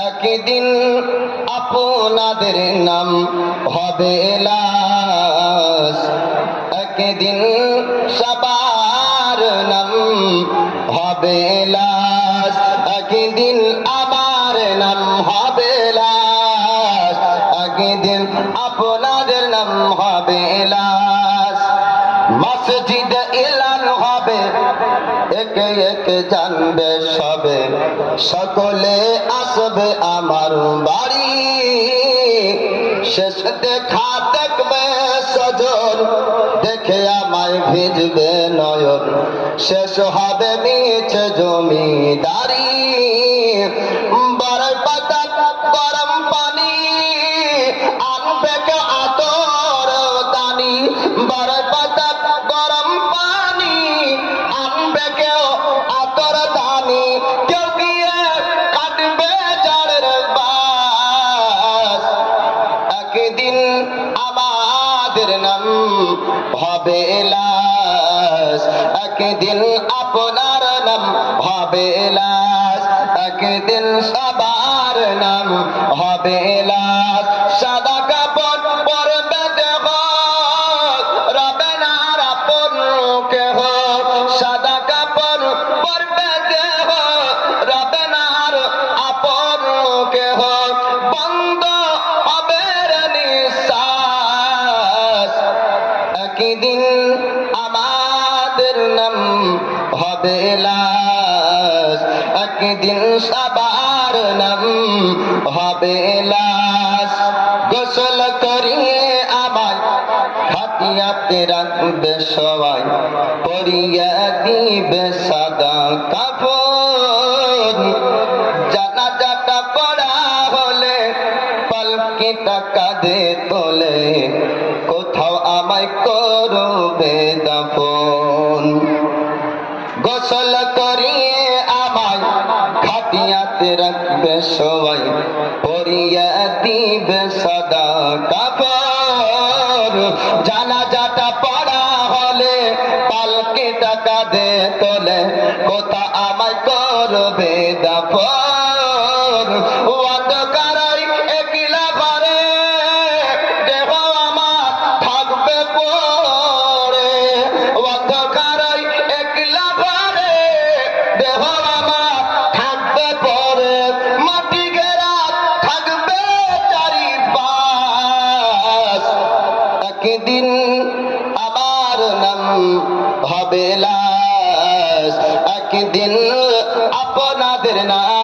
একদিন আপনাদের নাম হবে লাশ, একদিন সবার নাম হবে লাশ, একদিন আমার নাম হবে লাশ, একদিন আপনাদের নাম হবে লাশ। মসজিদ এলান হবে, একে একে জানবে সবে, সকলে আসবে আমার বাড়ি। শেষ দেখা দেখবে সজন, দেখে আমায় ভিজবে নয়ন, শেষ হবে মিছে জমিদারি। বড় পাতা গরম পানি আনবে কে আতর দানি, বড় পাতা গরম পানি আনবে কেউ আতর দানি, কেউ গিয়ে কাটবে জাড়ের বাস। একদিন আমাদের নাম হবে লাশ, একদিন আপনার নাম হবে লাশ, একদিন সবার নাম হবে লাশ। সাদা কাপড় পরবে দেহ, রবে না আর আপন কেহ, সাদা কাপড় পরবে দেহ, রবে না আর আপন কেহ, বন্ধ হবে নিঃশ্বাস। একদিন আমাদের নাম হবে লাশ, একদিন সবার নাম হবে লাশ। গোসল করিয়ে আমায় হাতিয়াতে রাখবে সবাই, পরিয়ে দিবে সাদা কাপড়। জানাজাটা পড়া হলে পালকিটা কাঁধে তোলে, কোথাও আমায় করবে দাফন। গোসল করিয়ে আমায় খাটিয়াতে রাখবে সবাই, পরিয়ে দিবে সাদা কাপড়। জানাজাটা পড়া হলে পালকিটা কাঁধে তোলে, কোথা আমায় করবে দাফন। অন্ধকারে একলা ঘরে দেহ আমার থাকবে পড়ে, অন্ধকারে একলা ঘরে দেহ আমার থাকবে পড়ে, মাটি ঘেরা থাকবে চারিপাশ। একদিন আমার নাম হবে লাশ, একদিন আপনাদের নাম